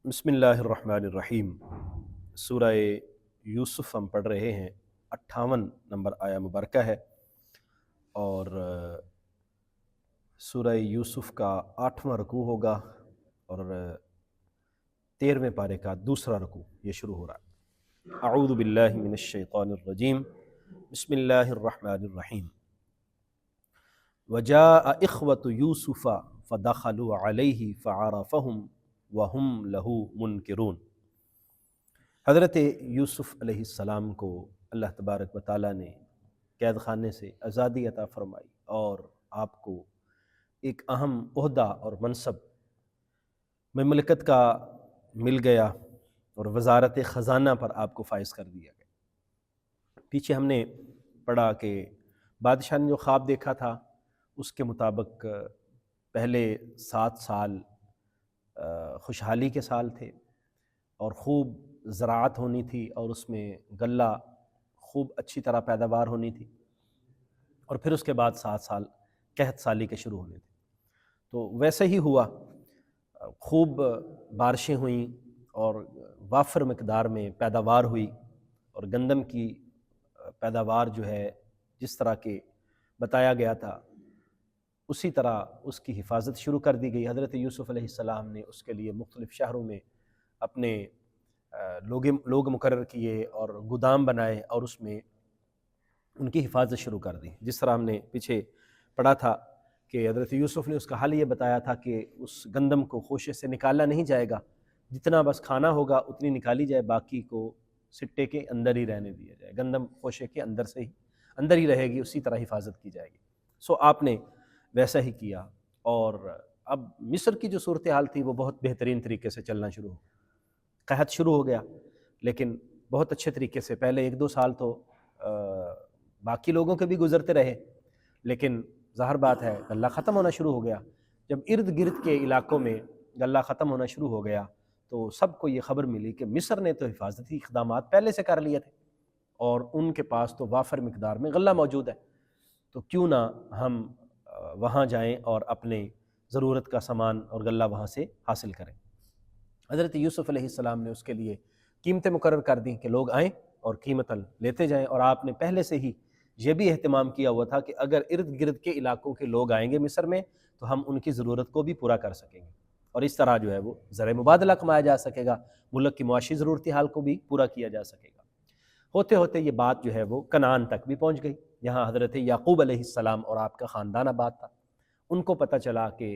بسم اللہ الرحمن الرحیم۔ سورہ یوسف ہم پڑھ رہے ہیں، 58 نمبر آیا مبارکہ ہے، اور سورہ یوسف کا 8واں رکوع ہوگا اور 13ویں پارے کا دوسرا رکوع یہ شروع ہو رہا ہے۔ اعوذ باللہ من الشیطان الرجیم، بسم اللہ الرحمن الرحیم۔ وجاء اخوة یوسف فدخلوا علیہ فعرفهم وہم لہو منکرون۔ حضرت یوسف علیہ السلام کو اللہ تبارک و تعالیٰ نے قید خانے سے آزادی عطا فرمائی اور آپ کو ایک اہم عہدہ اور منصب مملکت کا مل گیا اور وزارت خزانہ پر آپ کو فائز کر دیا گیا۔ پیچھے ہم نے پڑھا کہ بادشاہ نے جو خواب دیکھا تھا اس کے مطابق پہلے 7 سال خوشحالی کے سال تھے اور خوب زراعت ہونی تھی اور اس میں غلہ خوب اچھی طرح پیداوار ہونی تھی، اور پھر اس کے بعد 7 سال قحط سالی کے شروع ہونے تھے۔ تو ویسے ہی ہوا، خوب بارشیں ہوئیں اور وافر مقدار میں پیداوار ہوئی، اور گندم کی پیداوار جو ہے جس طرح کے بتایا گیا تھا اسی طرح اس کی حفاظت شروع کر دی گئی۔ حضرت یوسف علیہ السلام نے اس کے لیے مختلف شہروں میں اپنے لوگ مقرر کیے اور گودام بنائے اور اس میں ان کی حفاظت شروع کر دی۔ جس طرح ہم نے پیچھے پڑھا تھا کہ حضرت یوسف نے اس کا حل یہ بتایا تھا کہ اس گندم کو خوشے سے نکالا نہیں جائے گا، جتنا بس کھانا ہوگا اتنی نکالی جائے، باقی کو سٹے کے اندر ہی رہنے دیا جائے، گندم خوشے کے اندر ہی رہے گی، اسی طرح حفاظت کی جائے گی۔ آپ نے ویسا ہی کیا، اور اب مصر کی جو صورتحال تھی وہ بہت بہترین طریقے سے چلنا شروع ہو، قحط شروع ہو گیا، لیکن بہت اچھے طریقے سے۔ پہلے 1-2 سال تو باقی لوگوں کے بھی گزرتے رہے، لیکن ظاہر بات ہے غلہ ختم ہونا شروع ہو گیا۔ جب ارد گرد کے علاقوں میں غلہ ختم ہونا شروع ہو گیا تو سب کو یہ خبر ملی کہ مصر نے تو حفاظتی اقدامات پہلے سے کر لیے تھے اور ان کے پاس تو وافر مقدار میں غلہ موجود ہے، تو کیوں نہ ہم وہاں جائیں اور اپنے ضرورت کا سامان اور غلہ وہاں سے حاصل کریں۔ حضرت یوسف علیہ السلام نے اس کے لیے قیمتیں مقرر کر دیں کہ لوگ آئیں اور قیمتاً لیتے جائیں، اور آپ نے پہلے سے ہی یہ بھی اہتمام کیا ہوا تھا کہ اگر ارد گرد کے علاقوں کے لوگ آئیں گے مصر میں تو ہم ان کی ضرورت کو بھی پورا کر سکیں گے، اور اس طرح جو ہے وہ زرع مبادلہ کمایا جا سکے گا، ملک کی معاشی صورتحال کو بھی پورا کیا جا سکے گا۔ ہوتے ہوتے یہ بات جو ہے وہ کنعان تک بھی پہنچ گئی، یہاں حضرت یعقوب علیہ السلام اور آپ کا خاندان آباد تھا۔ ان کو پتہ چلا کہ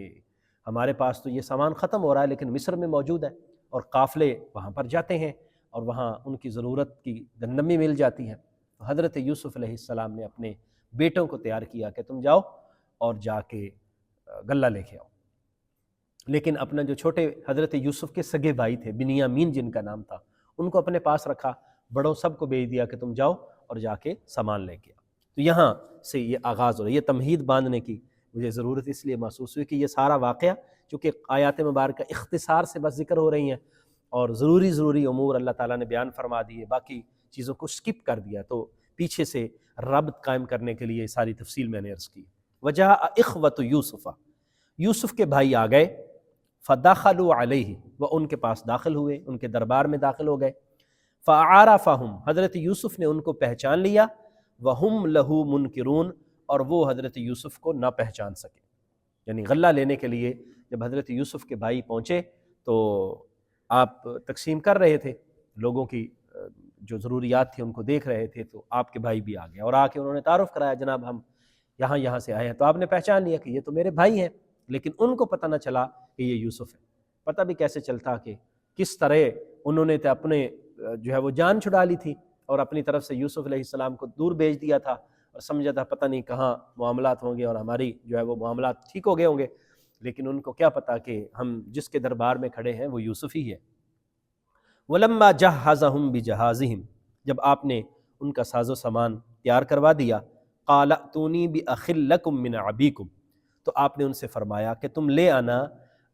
ہمارے پاس تو یہ سامان ختم ہو رہا ہے لیکن مصر میں موجود ہے، اور قافلے وہاں پر جاتے ہیں اور وہاں ان کی ضرورت کی گندم بھی مل جاتی ہے۔ تو حضرت یوسف علیہ السلام نے اپنے بیٹوں کو تیار کیا کہ تم جاؤ اور جا کے غلہ لے کے آؤ، لیکن اپنا جو چھوٹے حضرت یوسف کے سگے بھائی تھے بنیامین جن کا نام تھا، ان کو اپنے پاس رکھا، بڑوں سب کو بھیج دیا کہ تم جاؤ اور جا کے سامان لے کے آؤ۔ تو یہاں سے یہ آغاز ہو رہا ہے۔ یہ تمہید باندھنے کی مجھے ضرورت اس لیے محسوس ہوئی کہ یہ سارا واقعہ چونکہ آیات مبارکہ اختصار سے بس ذکر ہو رہی ہیں اور ضروری امور اللہ تعالیٰ نے بیان فرما دیے، باقی چیزوں کو سکپ کر دیا، تو پیچھے سے ربط قائم کرنے کے لیے ساری تفصیل میں نے عرض کی۔ وجاء اخوة یوسف، یوسف کے بھائی آ گئے، فدخلوا علیہ، وہ ان کے پاس داخل ہوئے، ان کے دربار میں داخل ہو گئے۔ فعرفهم، حضرت یوسف نے ان کو پہچان لیا، وہم لہو منکرون، اور وہ حضرت یوسف کو نہ پہچان سکے۔ یعنی غلہ لینے کے لیے جب حضرت یوسف کے بھائی پہنچے تو آپ تقسیم کر رہے تھے، لوگوں کی جو ضروریات تھی ان کو دیکھ رہے تھے، تو آپ کے بھائی بھی آ گئے اور آ کے انہوں نے تعارف کرایا، جناب ہم یہاں سے آئے ہیں۔ تو آپ نے پہچان لیا کہ یہ تو میرے بھائی ہیں، لیکن ان کو پتہ نہ چلا کہ یہ یوسف ہے۔ پتہ بھی کیسے چلتا کہ کس طرح انہوں نے تو اپنے جو ہے وہ جان چھڑا لی تھی اور اپنی طرف سے یوسف علیہ السلام کو دور بھیج دیا تھا، اور سمجھا تھا پتہ نہیں کہاں معاملات ہوں گے اور ہماری جو ہے وہ معاملات ٹھیک ہو گئے ہوں گے، لیکن ان کو کیا پتہ کہ ہم جس کے دربار میں کھڑے ہیں وہ یوسف ہی ہے۔ وَلَمَّا جَهَّزَهُم بِجَهَازِهِمْ، جب آپ نے ان کا ساز و سامان تیار کروا دیا، قَالَ ائْتُونِي بِأَخٍ لَكُم مِّنْ أَبِيكُمْ، تو آپ نے ان سے فرمایا کہ تم لے آنا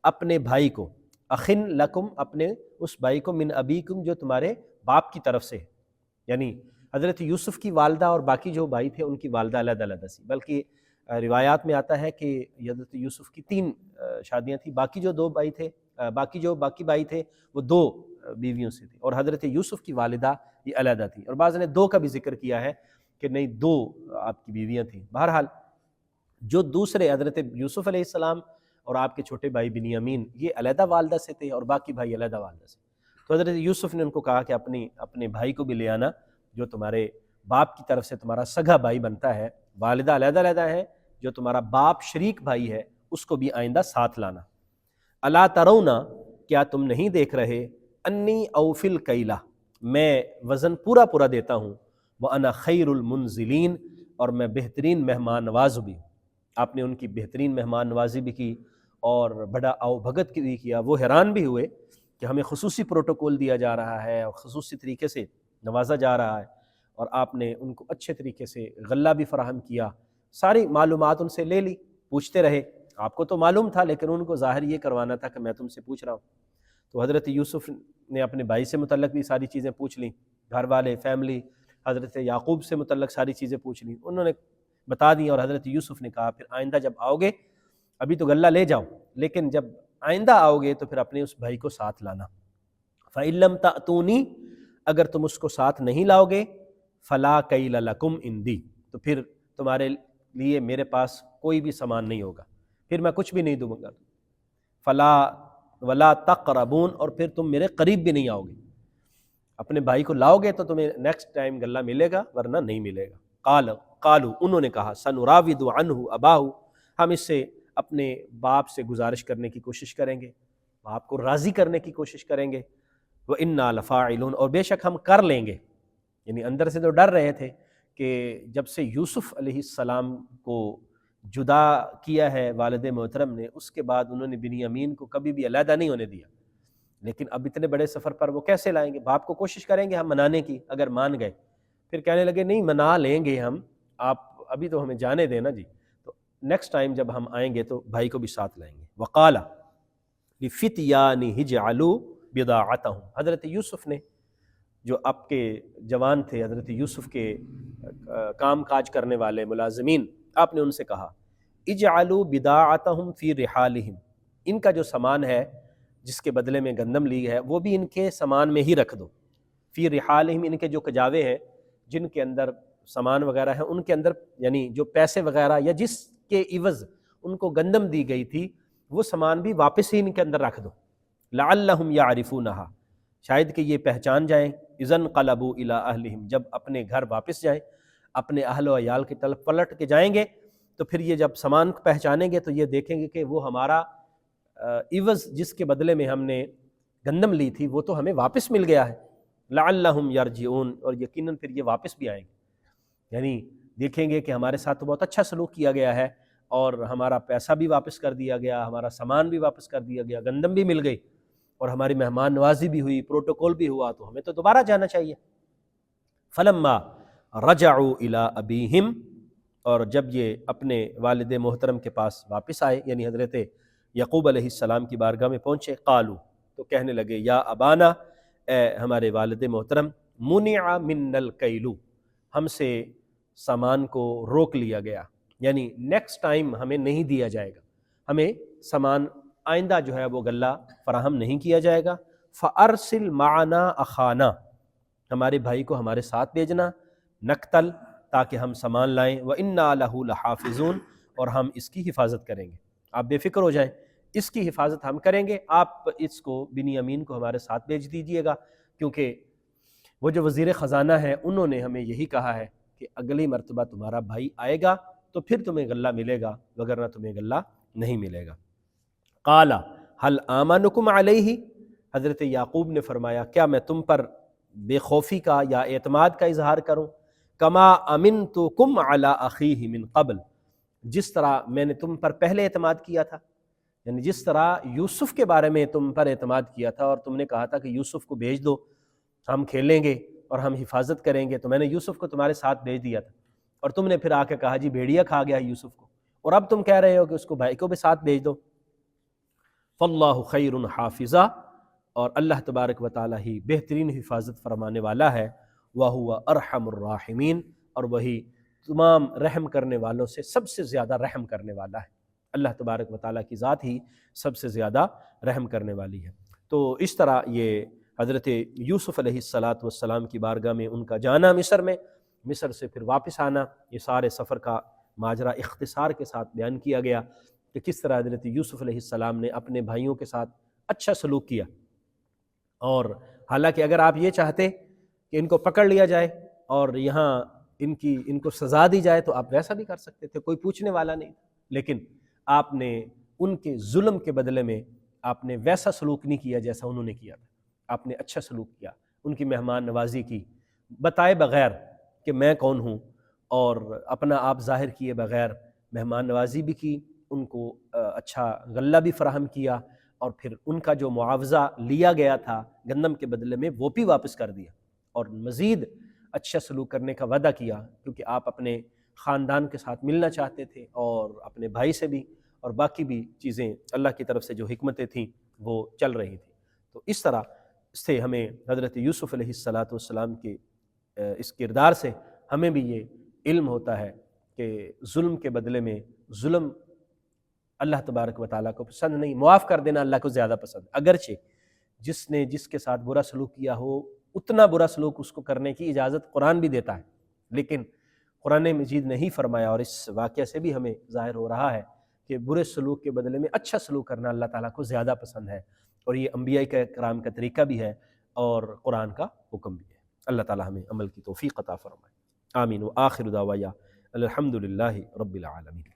اپنے بھائی کو، اخن لکم، اپنے اس بھائی کو، من ابیکم، جو تمہارے باپ کی طرف سے ہے۔ یعنی حضرت یوسف کی والدہ اور باقی جو بھائی تھے ان کی والدہ علیحدہ علیحدہ سی، بلکہ روایات میں آتا ہے کہ حضرت یوسف کی 3 شادیاں تھیں، باقی جو 2 بھائی تھے باقی جو باقی بھائی تھے وہ 2 بیویوں سے تھے، اور حضرت یوسف کی والدہ یہ علیحدہ تھیں، اور بعض نے 2 کا بھی ذکر کیا ہے کہ نہیں 2 آپ کی بیویاں تھیں۔ بہرحال جو دوسرے حضرت یوسف علیہ السلام اور آپ کے چھوٹے بھائی بنیامین یہ علیحدہ والدہ سے تھے، اور باقی بھائی علیحدہ والدہ سے۔ تو حضرت یوسف نے ان کو کہا کہ اپنے بھائی کو بھی لے آنا جو تمہارے باپ کی طرف سے تمہارا سگا بھائی بنتا ہے، والدہ علیحدہ علیحدہ ہے، جو تمہارا باپ شریک بھائی ہے اس کو بھی آئندہ ساتھ لانا۔ الا ترونا، کیا تم نہیں دیکھ رہے، انی اوفی الکیلہ، میں وزن پورا پورا دیتا ہوں، وانا خیر المنزلین، اور میں بہترین مہمان نواز بھی ہوں۔ آپ نے ان کی بہترین مہمان نوازی بھی کی اور بڑا آؤ بھگت بھی کیا۔ وہ حیران بھی ہوئے کہ ہمیں خصوصی پروٹوکول دیا جا رہا ہے اور خصوصی طریقے سے نوازا جا رہا ہے، اور آپ نے ان کو اچھے طریقے سے غلہ بھی فراہم کیا، ساری معلومات ان سے لے لی، پوچھتے رہے۔ آپ کو تو معلوم تھا لیکن ان کو ظاہر یہ کروانا تھا کہ میں تم سے پوچھ رہا ہوں۔ تو حضرت یوسف نے اپنے بھائی سے متعلق بھی ساری چیزیں پوچھ لیں، گھر والے، فیملی، حضرت یعقوب سے متعلق ساری چیزیں پوچھ لیں، انہوں نے بتا دیں، اور حضرت یوسف نے کہا پھر آئندہ جب آؤ گے، ابھی تو غلہ لے جاؤ لیکن جب آئندہ آؤ گے تو پھر اپنے اس بھائی کو ساتھ لانا۔ فَإِن لَّمْ تَأْتُونِی، اگر تم اس کو ساتھ نہیں لاؤ گے، فَلَا کَیْلَ لَکُمْ عِندِی، تو پھر تمہارے لیے میرے پاس کوئی بھی سامان نہیں ہوگا، پھر میں کچھ بھی نہیں دوں گا۔ فَلَا وَلَا تَقْرَبُونَ، اور پھر تم میرے قریب بھی نہیں آؤ گے۔ اپنے بھائی کو لاؤ گے تو تمہیں نیکسٹ ٹائم غلہ ملے گا، ورنہ نہیں ملے گا۔ قالوا، انہوں نے کہا، سنراود عنہ اباہ، ہم اس سے اپنے باپ سے گزارش کرنے کی کوشش کریں گے، باپ کو راضی کرنے کی کوشش کریں گے۔ وَإِنَّا لَفَاعِلُونَ، اور بے شک ہم کر لیں گے۔ یعنی اندر سے تو ڈر رہے تھے کہ جب سے یوسف علیہ السلام کو جدا کیا ہے والد محترم نے، اس کے بعد انہوں نے بنیامین کو کبھی بھی علیحدہ نہیں ہونے دیا، لیکن اب اتنے بڑے سفر پر وہ کیسے لائیں گے؟ باپ کو کوشش کریں گے ہم منانے کی، اگر مان گئے پھر کہنے لگے نہیں منا لیں گے ہم، آپ ابھی تو ہمیں جانے دینا جی، تو نیکسٹ ٹائم جب ہم آئیں گے تو بھائی کو بھی ساتھ لائیں گے۔ وقال لفتیانہ اجعلوا بضاعتہم، حضرت یوسف نے، جو آپ کے جوان تھے، حضرت یوسف کے کام کاج کرنے والے ملازمین، آپ نے ان سے کہا اجعلوا بضاعتہم فی رحالہم، ان کا جو سامان ہے جس کے بدلے میں گندم لی ہے وہ بھی ان کے سامان میں ہی رکھ دو، فی رحالہم، ان کے جو کجاوے ہیں جن کے اندر سامان وغیرہ ہے ان کے اندر، یعنی جو پیسے وغیرہ یا جس کے عوض ان کو گندم دی گئی تھی وہ سامان بھی واپس ہی ان کے اندر رکھ دو، لعلہم یعرفونہا، شاید کہ یہ پہچان جائیں، اذا انقلبوا الی اہلہم، جب اپنے گھر واپس جائیں، اپنے اہل و عیال کی طرف پلٹ کے جائیں گے تو پھر یہ جب سامان پہچانیں گے تو یہ دیکھیں گے کہ وہ ہمارا عوض جس کے بدلے میں ہم نے گندم لی تھی وہ تو ہمیں واپس مل گیا ہے، لعلہم یرجعون، اور یقیناً پھر یہ واپس بھی آئیں گے، یعنی دیکھیں گے کہ ہمارے ساتھ تو بہت اچھا سلوک کیا گیا ہے اور ہمارا پیسہ بھی واپس کر دیا گیا، ہمارا سامان بھی واپس کر دیا گیا، گندم بھی مل گئی اور ہماری مہمان نوازی بھی ہوئی، پروٹوکول بھی ہوا، تو ہمیں تو دوبارہ جانا چاہیے۔ فلما رجعوا الی ابیہم، اور جب یہ اپنے والد محترم کے پاس واپس آئے، یعنی حضرت یعقوب علیہ السلام کی بارگاہ میں پہنچے، قالوا، تو کہنے لگے، یا ابانا، اے ہمارے والد محترم، منع منا الکیل، ہم سے سامان کو روک لیا گیا، یعنی نیکسٹ ٹائم ہمیں نہیں دیا جائے گا، ہمیں سامان آئندہ جو ہے وہ غلہ فراہم نہیں کیا جائے گا۔ فارسل معنا اخانا، ہمارے بھائی کو ہمارے ساتھ بھیجنا، نقتل، تاکہ ہم سامان لائیں، وَإِنَّا لَهُ لَحَافِظُونَ، اور ہم اس کی حفاظت کریں گے، آپ بے فکر ہو جائیں، اس کی حفاظت ہم کریں گے، آپ اس کو بنیامین کو ہمارے ساتھ بھیج دیجئے گا، کیونکہ وہ جو وزیر خزانہ ہے انہوں نے ہمیں یہی کہا ہے کہ اگلی مرتبہ تمہارا بھائی آئے گا تو پھر تمہیں غلہ ملے گا، وگرنہ تمہیں غلہ نہیں ملے گا۔ قال هل آمنکم علیہ، حضرت یعقوب نے فرمایا کیا میں تم پر بے خوفی کا یا اعتماد کا اظہار کروں، کما امنتکم علی اخیہ من قبل، جس طرح میں نے تم پر پہلے اعتماد کیا تھا، یعنی جس طرح یوسف کے بارے میں تم پر اعتماد کیا تھا اور تم نے کہا تھا کہ یوسف کو بھیج دو، ہم کھیلیں گے اور ہم حفاظت کریں گے، تو میں نے یوسف کو تمہارے ساتھ بھیج دیا تھا، اور تم نے پھر آ کے کہا جی بھیڑیا کھا گیا یوسف کو، اور اب تم کہہ رہے ہو کہ اس کو بھائی کو بھی ساتھ بھیج دو۔ فاللہ خیر حافظا، اور اللہ تبارک و تعالیٰ ہی بہترین حفاظت فرمانے والا ہے، وَهُوَ أَرْحَمُ الرَّاحِمِينَ، اور وہی تمام رحم کرنے والوں سے سب سے زیادہ رحم کرنے والا ہے۔ اللہ تبارک و تعالیٰ کی ذات ہی سب سے زیادہ رحم کرنے والی ہے۔ تو اس طرح یہ حضرت یوسف علیہ السلام کی بارگاہ میں ان کا جانا مصر میں، مصر سے پھر واپس آنا، یہ سارے سفر کا ماجرا اختصار کے ساتھ بیان کیا گیا کہ کس طرح حضرت یوسف علیہ السلام نے اپنے بھائیوں کے ساتھ اچھا سلوک کیا۔ اور حالانکہ اگر آپ یہ چاہتے کہ ان کو پکڑ لیا جائے اور یہاں ان کو سزا دی جائے تو آپ ویسا بھی کر سکتے تھے، کوئی پوچھنے والا نہیں، لیکن آپ نے ان کے ظلم کے بدلے میں آپ نے ویسا سلوک نہیں کیا جیسا انہوں نے کیا تھا۔ آپ نے اچھا سلوک کیا، ان کی مہمان نوازی کی، بتائے بغیر کہ میں کون ہوں، اور اپنا آپ ظاہر کیے بغیر مہمان نوازی بھی کی، ان کو اچھا غلہ بھی فراہم کیا، اور پھر ان کا جو معاوضہ لیا گیا تھا گندم کے بدلے میں وہ بھی واپس کر دیا، اور مزید اچھا سلوک کرنے کا وعدہ کیا، کیونکہ آپ اپنے خاندان کے ساتھ ملنا چاہتے تھے اور اپنے بھائی سے بھی، اور باقی بھی چیزیں اللہ کی طرف سے جو حکمتیں تھیں وہ چل رہی تھیں۔ تو اس طرح سے ہمیں حضرت یوسف علیہ السلام کے اس کردار سے ہمیں بھی یہ علم ہوتا ہے کہ ظلم کے بدلے میں ظلم اللہ تبارک و تعالیٰ کو پسند نہیں، معاف کر دینا اللہ کو زیادہ پسند، اگرچہ جس نے جس کے ساتھ برا سلوک کیا ہو اتنا برا سلوک اس کو کرنے کی اجازت قرآن بھی دیتا ہے، لیکن قرآن مجید نے ہی فرمایا، اور اس واقعہ سے بھی ہمیں ظاہر ہو رہا ہے کہ برے سلوک کے بدلے میں اچھا سلوک کرنا اللہ تعالیٰ کو زیادہ پسند ہے، اور یہ انبیاء کرام کا طریقہ بھی ہے اور قرآن کا حکم بھی ہے۔ اللہ تعالیٰ ہمیں عمل کی توفیق عطا فرمائے، آمین۔ وآخر دعوانا الحمد للہ رب العالمین۔